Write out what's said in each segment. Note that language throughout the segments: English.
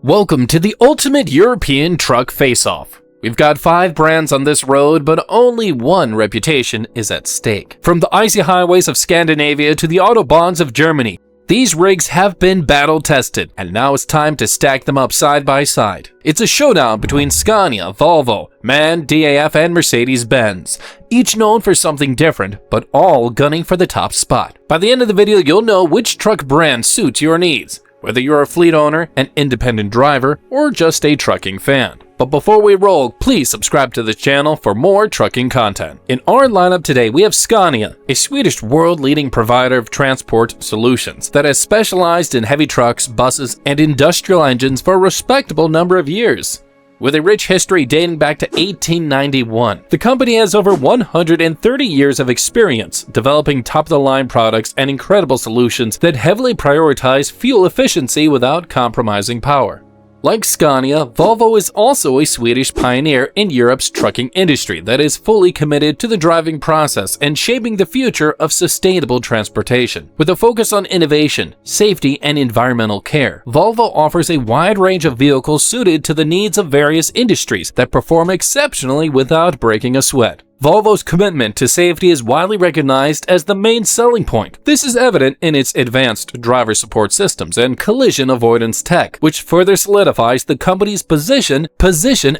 Welcome to the ultimate European truck face-off. We've got 5 brands on this road, but only one reputation is at stake. From the icy highways of Scandinavia to the autobahns of Germany, these rigs have been battle-tested, and now it's time to stack them up side by side. It's a showdown between Scania, Volvo, MAN, DAF, and Mercedes-Benz, each known for something different, but all gunning for the top spot. By the end of the video, you'll know which truck brand suits your needs, whether you're a fleet owner, an independent driver, or just a trucking fan. But before we roll, please subscribe to the channel for more trucking content. In our lineup today, we have Scania, a Swedish world-leading provider of transport solutions that has specialized in heavy trucks, buses, and industrial engines for a respectable number of years. With a rich history dating back to 1891, the company has over 130 years of experience developing top-of-the-line products and incredible solutions that heavily prioritize fuel efficiency without compromising power. Like Scania, Volvo is also a Swedish pioneer in Europe's trucking industry that is fully committed to the driving process and shaping the future of sustainable transportation. With a focus on innovation, safety, and environmental care, Volvo offers a wide range of vehicles suited to the needs of various industries that perform exceptionally without breaking a sweat. Volvo's commitment to safety is widely recognized as the main selling point. This is evident in its advanced driver support systems and collision avoidance tech, which further solidifies the company's position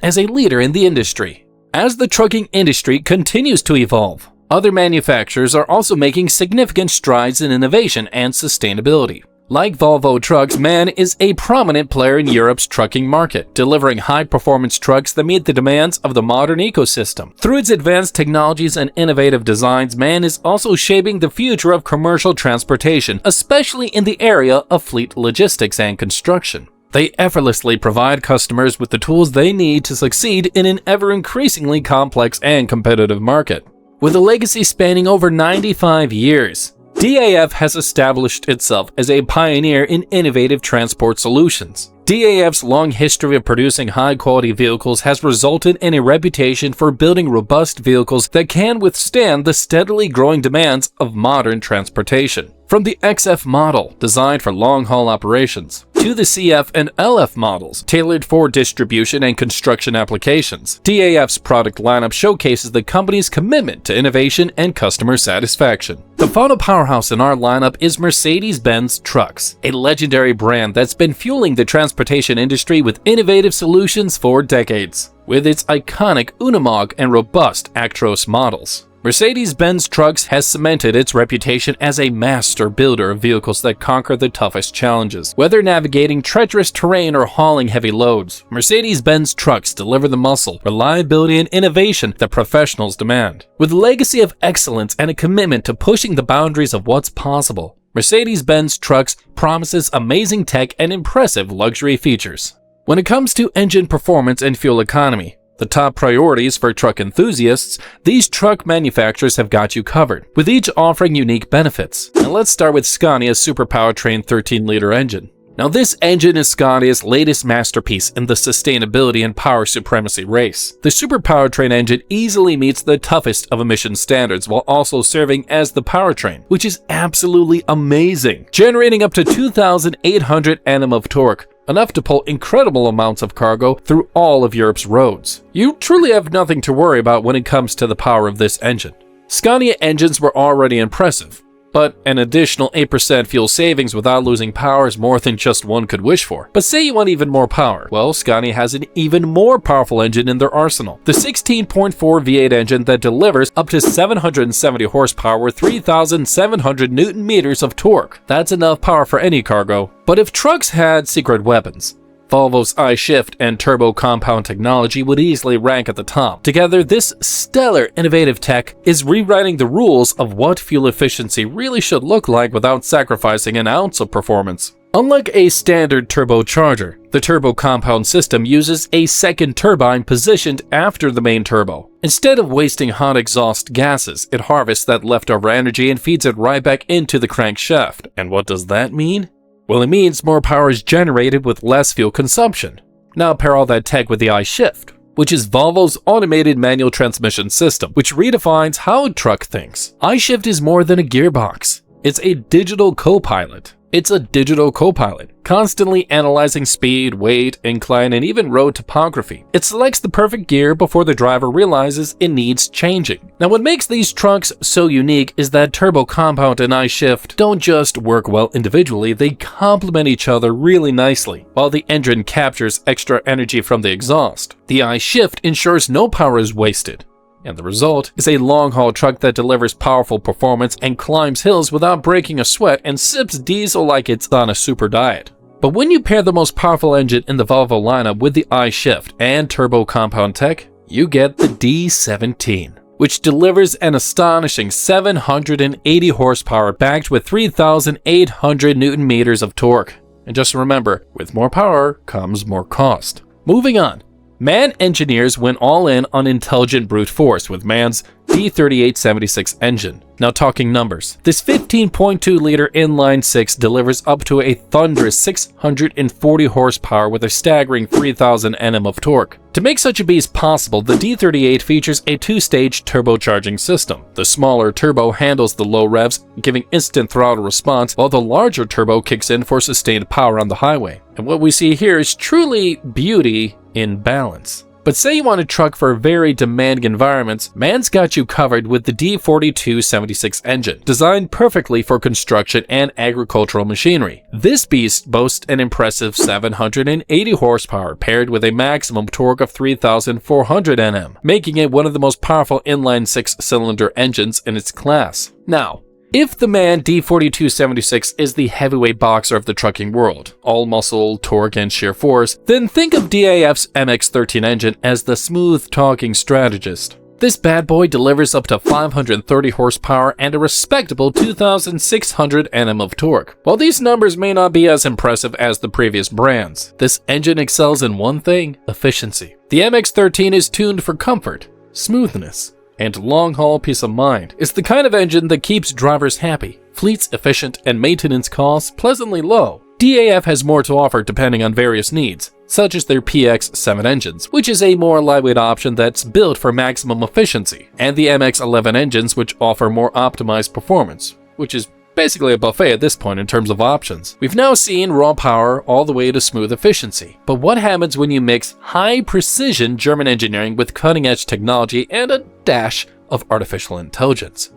as a leader in the industry. As the trucking industry continues to evolve, other manufacturers are also making significant strides in innovation and sustainability. Like Volvo Trucks, MAN is a prominent player in Europe's trucking market, delivering high-performance trucks that meet the demands of the modern ecosystem. Through its advanced technologies and innovative designs, MAN is also shaping the future of commercial transportation, especially in the area of fleet logistics and construction. They effortlessly provide customers with the tools they need to succeed in an ever-increasingly complex and competitive market. With a legacy spanning over 95 years, DAF has established itself as a pioneer in innovative transport solutions. DAF's long history of producing high-quality vehicles has resulted in a reputation for building robust vehicles that can withstand the steadily growing demands of modern transportation. From the XF model, designed for long-haul operations, to the CF and LF models, tailored for distribution and construction applications, DAF's product lineup showcases the company's commitment to innovation and customer satisfaction. The final powerhouse in our lineup is Mercedes-Benz Trucks, a legendary brand that's been fueling the transportation industry with innovative solutions for decades. With its iconic Unimog and robust Actros models, Mercedes-Benz Trucks has cemented its reputation as a master builder of vehicles that conquer the toughest challenges. Whether navigating treacherous terrain or hauling heavy loads, Mercedes-Benz Trucks deliver the muscle, reliability, and innovation that professionals demand. With a legacy of excellence and a commitment to pushing the boundaries of what's possible, Mercedes-Benz Trucks promises amazing tech and impressive luxury features. When it comes to engine performance and fuel economy, the top priorities for truck enthusiasts, these truck manufacturers have got you covered, with each offering unique benefits. Now let's start with Scania's Super Powertrain 13-liter engine. Now this engine is Scania's latest masterpiece in the sustainability and power supremacy race. The Super Powertrain engine easily meets the toughest of emission standards while also serving as the powertrain, which is absolutely amazing, generating up to 2,800 Nm of torque, enough to pull incredible amounts of cargo through all of Europe's roads. You truly have nothing to worry about when it comes to the power of this engine. Scania engines were already impressive, but an additional 8% fuel savings without losing power is more than just one could wish for. But say you want even more power. Well, Scania has an even more powerful engine in their arsenal. The 16.4 V8 engine that delivers up to 770 horsepower with 3,700 Newton meters of torque. That's enough power for any cargo. But if trucks had secret weapons, Volvo's I-Shift and turbo compound technology would easily rank at the top. Together, this stellar innovative tech is rewriting the rules of what fuel efficiency really should look like without sacrificing an ounce of performance. Unlike a standard turbocharger, the turbo compound system uses a second turbine positioned after the main turbo. Instead of wasting hot exhaust gases, it harvests that leftover energy and feeds it right back into the crankshaft. And what does that mean? Well, it means more power is generated with less fuel consumption. Now pair all that tech with the I-Shift, which is Volvo's automated manual transmission system, which redefines how a truck thinks. I-Shift is more than a gearbox. It's a digital co-pilot. It's a digital co-pilot, constantly analyzing speed, weight, incline, and even road topography. It selects the perfect gear before the driver realizes it needs changing. Now, what makes these trucks so unique is that turbo compound and I-shift don't just work well individually, they complement each other really nicely. While the engine captures extra energy from the exhaust, the I-shift ensures no power is wasted. And the result is a long-haul truck that delivers powerful performance and climbs hills without breaking a sweat and sips diesel like it's on a super diet. But when you pair the most powerful engine in the Volvo lineup with the I-shift and turbo compound tech, you get the D17, which delivers an astonishing 780 horsepower backed with 3,800 Newton meters of torque. And just remember, with more power comes more cost. Moving on. MAN engineers went all in on intelligent brute force with MAN's D3876 engine. Now talking numbers. This 15.2-liter inline-six delivers up to a thunderous 640 horsepower with a staggering 3,000 Nm of torque. To make such a beast possible, the D38 features a two-stage turbocharging system. The smaller turbo handles the low revs, giving instant throttle response, while the larger turbo kicks in for sustained power on the highway. And what we see here is truly beauty in balance. But say you want a truck for very demanding environments, MAN's got you covered with the D4276 engine, designed perfectly for construction and agricultural machinery. This beast boasts an impressive 780 horsepower paired with a maximum torque of 3,400 Nm, making it one of the most powerful inline six-cylinder engines in its class. Now, if the MAN D4276 is the heavyweight boxer of the trucking world, all muscle, torque, and sheer force, then think of DAF's MX-13 engine as the smooth-talking strategist. This bad boy delivers up to 530 horsepower and a respectable 2,600 Nm of torque. While these numbers may not be as impressive as the previous brands, this engine excels in one thing: efficiency. The MX-13 is tuned for comfort, smoothness, and long-haul peace of mind. It's the kind of engine that keeps drivers happy, fleets efficient, and maintenance costs pleasantly low. DAF has more to offer depending on various needs, such as their PX7 engines, which is a more lightweight option that's built for maximum efficiency, and the MX-11 engines, which offer more optimized performance, which is basically a buffet at this point in terms of options. We've now seen raw power all the way to smooth efficiency. But what happens when you mix high-precision German engineering with cutting-edge technology and a dash of artificial intelligence?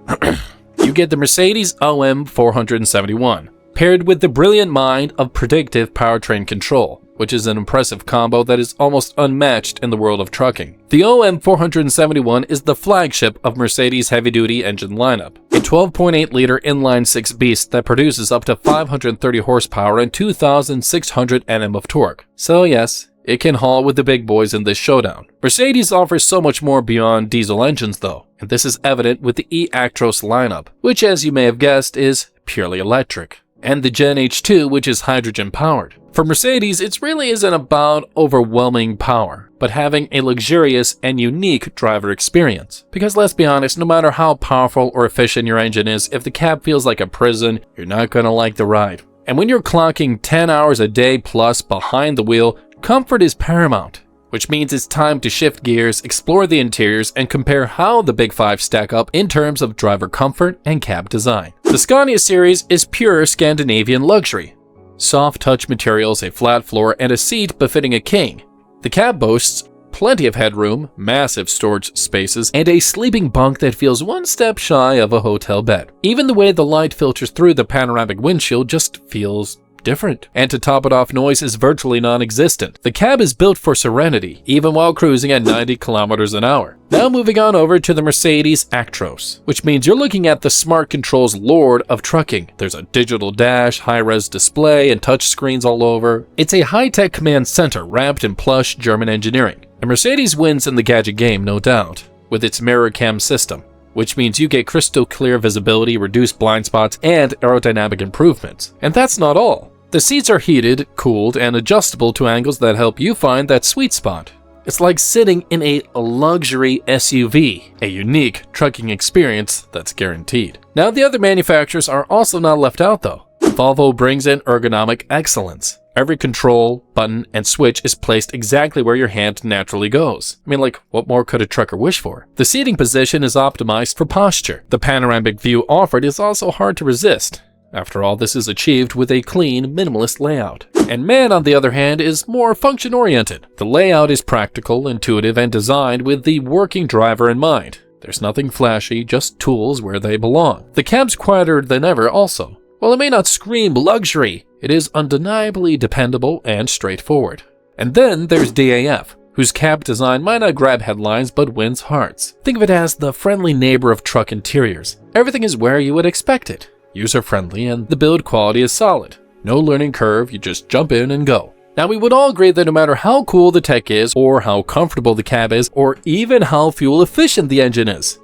You get the Mercedes OM 471, paired with the brilliant mind of predictive powertrain control, which is an impressive combo that is almost unmatched in the world of trucking. The OM 471 is the flagship of Mercedes' heavy-duty engine lineup, a 12.8-liter inline-six beast that produces up to 530 horsepower and 2,600 Nm of torque. So yes, it can haul with the big boys in this showdown. Mercedes offers so much more beyond diesel engines though, and this is evident with the e-Actros lineup, which as you may have guessed is purely electric, and the Gen H2, which is hydrogen-powered. For Mercedes, it really isn't about overwhelming power, but having a luxurious and unique driver experience. Because let's be honest, no matter how powerful or efficient your engine is, if the cab feels like a prison, you're not gonna like the ride. And when you're clocking 10 hours a day plus behind the wheel, comfort is paramount, which means it's time to shift gears, explore the interiors, and compare how the Big Five stack up in terms of driver comfort and cab design. The Scania series is pure Scandinavian luxury. Soft touch materials, a flat floor, and a seat befitting a king. The cab boasts plenty of headroom, massive storage spaces, and a sleeping bunk that feels one step shy of a hotel bed. Even the way the light filters through the panoramic windshield just feels different. And to top it off, noise is virtually non-existent. The cab is built for serenity, even while cruising at 90 kilometers an hour. Now moving on over to the Mercedes Actros, which means you're looking at the smart controls lord of trucking. There's a digital dash, high-res display, and touch screens all over. It's a high-tech command center wrapped in plush German engineering. And Mercedes wins in the gadget game, no doubt, with its mirror cam system, which means you get crystal clear visibility, reduced blind spots, and aerodynamic improvements. And that's not all. The seats are heated, cooled, and adjustable to angles that help you find that sweet spot. It's like sitting in a luxury SUV, a unique trucking experience that's guaranteed. Now, the other manufacturers are also not left out though. Volvo brings in ergonomic excellence. Every control, button, and switch is placed exactly where your hand naturally goes. I mean, like, what more could a trucker wish for? The seating position is optimized for posture. The panoramic view offered is also hard to resist. After all, this is achieved with a clean, minimalist layout. And MAN, on the other hand, is more function-oriented. The layout is practical, intuitive, and designed with the working driver in mind. There's nothing flashy, just tools where they belong. The cab's quieter than ever also. While it may not scream luxury, it is undeniably dependable and straightforward. And then there's DAF, whose cab design might not grab headlines but wins hearts. Think of it as the friendly neighbor of truck interiors. Everything is where you would expect it. User-friendly, and the build quality is solid. No learning curve, you just jump in and go. Now, we would all agree that no matter how cool the tech is, or how comfortable the cab is, or even how fuel efficient the engine is,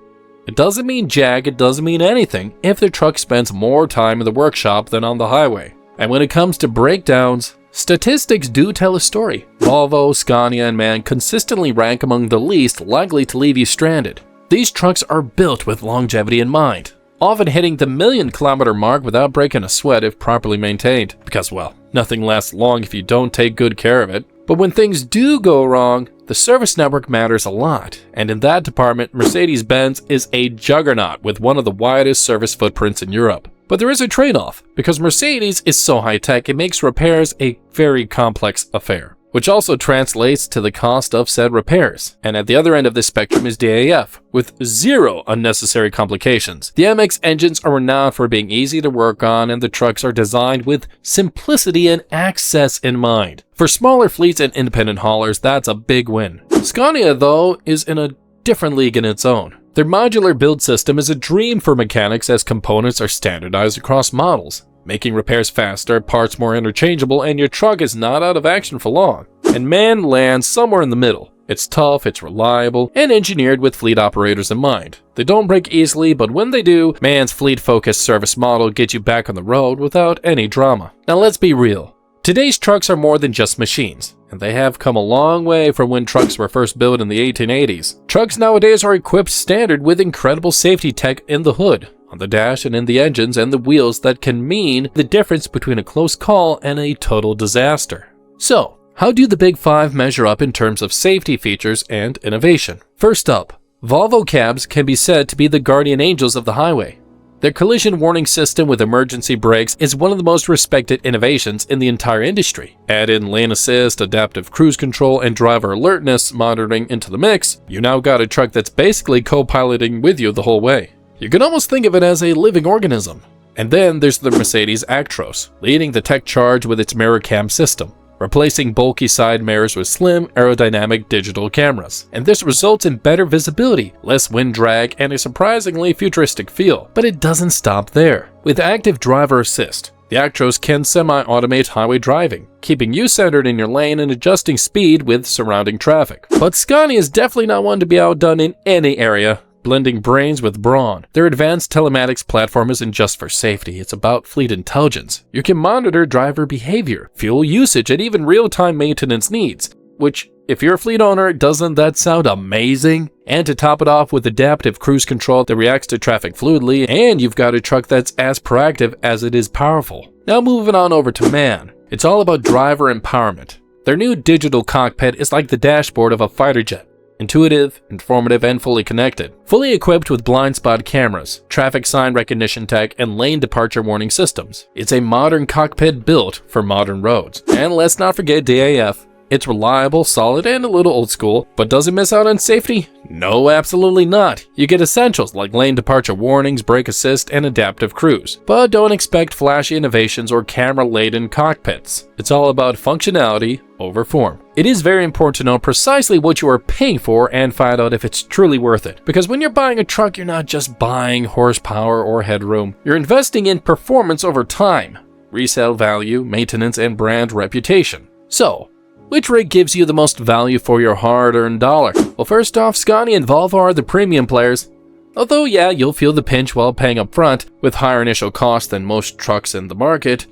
it doesn't mean jack, it doesn't mean anything if the truck spends more time in the workshop than on the highway. And when it comes to breakdowns, statistics do tell a story. Volvo, Scania, and MAN consistently rank among the least likely to leave you stranded. These trucks are built with longevity in mind, often hitting the 1,000,000-kilometer mark without breaking a sweat if properly maintained, because, well, nothing lasts long if you don't take good care of it. But when things do go wrong, the service network matters a lot, and in that department, Mercedes-Benz is a juggernaut with one of the widest service footprints in Europe. But there is a trade-off, because Mercedes is so high-tech it makes repairs a very complex affair, which also translates to the cost of said repairs. And at the other end of this spectrum is DAF, with zero unnecessary complications. The MX engines are renowned for being easy to work on, and the trucks are designed with simplicity and access in mind. For smaller fleets and independent haulers, that's a big win. Scania, though, is in a different league in its own. Their modular build system is a dream for mechanics as components are standardized across models, making repairs faster, parts more interchangeable, and your truck is not out of action for long. And MAN lands somewhere in the middle. It's tough, it's reliable, and engineered with fleet operators in mind. They don't break easily, but when they do, MAN's fleet-focused service model gets you back on the road without any drama. Now let's be real. Today's trucks are more than just machines, and they have come a long way from when trucks were first built in the 1880s. Trucks nowadays are equipped standard with incredible safety tech in the hood, on the dash, and in the engines and the wheels that can mean the difference between a close call and a total disaster. So, how do the big five measure up in terms of safety features and innovation? First up, Volvo cabs can be said to be the guardian angels of the highway. Their collision warning system with emergency brakes is one of the most respected innovations in the entire industry. Add in lane assist, adaptive cruise control, and driver alertness monitoring into the mix, you now got a truck that's basically co-piloting with you the whole way. You can almost think of it as a living organism. And then there's the Mercedes Actros, leading the tech charge with its mirror cam system, replacing bulky side mirrors with slim, aerodynamic digital cameras. And this results in better visibility, less wind drag, and a surprisingly futuristic feel. But it doesn't stop there. With active driver assist, the Actros can semi-automate highway driving, keeping you centered in your lane and adjusting speed with surrounding traffic. But Scania is definitely not one to be outdone in any area, blending brains with brawn. Their advanced telematics platform isn't just for safety, it's about fleet intelligence. You can monitor driver behavior, fuel usage, and even real-time maintenance needs, which, if you're a fleet owner, doesn't that sound amazing? And to top it off with adaptive cruise control that reacts to traffic fluidly, and you've got a truck that's as proactive as it is powerful. Now moving on over to MAN. It's all about driver empowerment. Their new digital cockpit is like the dashboard of a fighter jet. Intuitive, informative, and fully connected. Fully equipped with blind spot cameras, traffic sign recognition tech, and lane departure warning systems. It's a modern cockpit built for modern roads. And let's not forget DAF. It's reliable, solid, and a little old school, but does it miss out on safety? No, absolutely not. You get essentials like lane departure warnings, brake assist, and adaptive cruise. But don't expect flashy innovations or camera-laden cockpits. It's all about functionality over form. It is very important to know precisely what you are paying for and find out if it's truly worth it. Because when you're buying a truck, you're not just buying horsepower or headroom. You're investing in performance over time, resale value, maintenance, and brand reputation. So, which rig gives you the most value for your hard-earned dollar? Well, first off, Scania and Volvo are the premium players. Although, yeah, you'll feel the pinch while paying up front, with higher initial costs than most trucks in the market.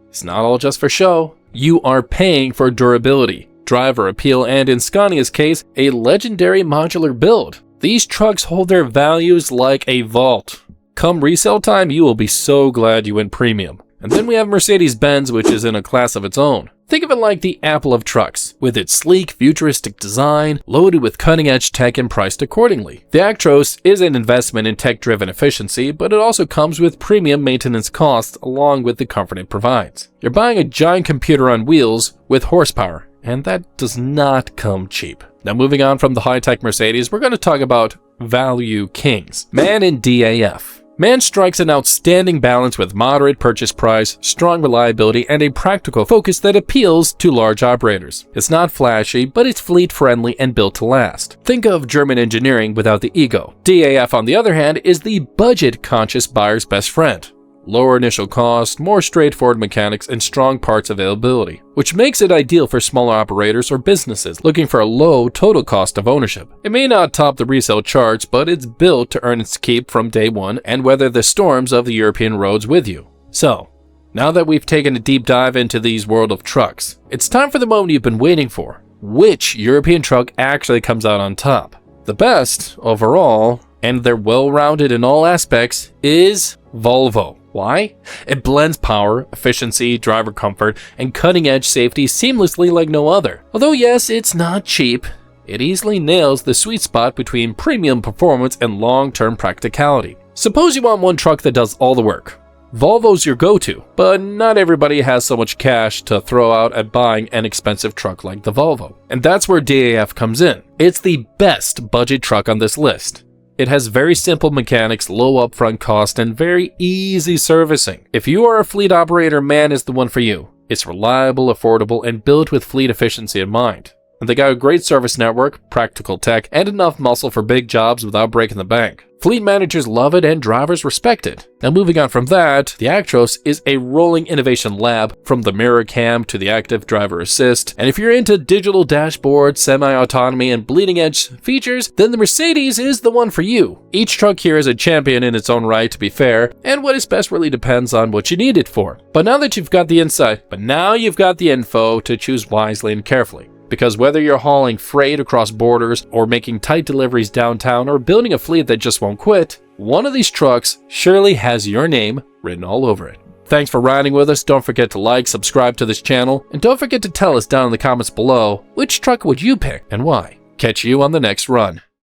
It's not all just for show. You are paying for durability, driver appeal, and in Scania's case, a legendary modular build. These trucks hold their values like a vault. Come resale time, you will be so glad you went premium. And then we have Mercedes-Benz, which is in a class of its own. Think of it like the Apple of trucks, with its sleek, futuristic design, loaded with cutting-edge tech and priced accordingly. The Actros is an investment in tech-driven efficiency, but it also comes with premium maintenance costs along with the comfort it provides. You're buying a giant computer on wheels with horsepower, and that does not come cheap. Now moving on from the high-tech Mercedes, we're going to talk about value kings. MAN in DAF. MAN strikes an outstanding balance with moderate purchase price, strong reliability, and a practical focus that appeals to large operators. It's not flashy, but it's fleet-friendly and built to last. Think of German engineering without the ego. DAF, on the other hand, is the budget-conscious buyer's best friend. Lower initial cost, more straightforward mechanics, and strong parts availability, which makes it ideal for smaller operators or businesses looking for a low total cost of ownership. It may not top the resale charts, but it's built to earn its keep from day one and weather the storms of the European roads with you. So, now that we've taken a deep dive into these world of trucks, it's time for the moment you've been waiting for. Which European truck actually comes out on top? The best, overall, and they're well-rounded in all aspects, is Volvo. Why? It blends power, efficiency, driver comfort, and cutting-edge safety seamlessly like no other. Although yes, it's not cheap, it easily nails the sweet spot between premium performance and long-term practicality. Suppose you want one truck that does all the work. Volvo's your go-to, but not everybody has so much cash to throw out at buying an expensive truck like the Volvo. And that's where DAF comes in. It's the best budget truck on this list. It has very simple mechanics, low upfront cost, and very easy servicing. If you are a fleet operator, MAN is the one for you. It's reliable, affordable, and built with fleet efficiency in mind. And they got a great service network, practical tech, and enough muscle for big jobs without breaking the bank. Fleet managers love it and drivers respect it. Now moving on from that, the Actros is a rolling innovation lab, from the mirror cam to the active driver assist. And if you're into digital dashboard, semi-autonomy, and bleeding edge features, then the Mercedes is the one for you. Each truck here is a champion in its own right, to be fair, and what is best really depends on what you need it for. But now you've got the info to choose wisely and carefully. Because whether you're hauling freight across borders, or making tight deliveries downtown, or building a fleet that just won't quit, one of these trucks surely has your name written all over it. Thanks for riding with us. Don't forget to like, subscribe to this channel, and don't forget to tell us down in the comments below, which truck would you pick and why? Catch you on the next run.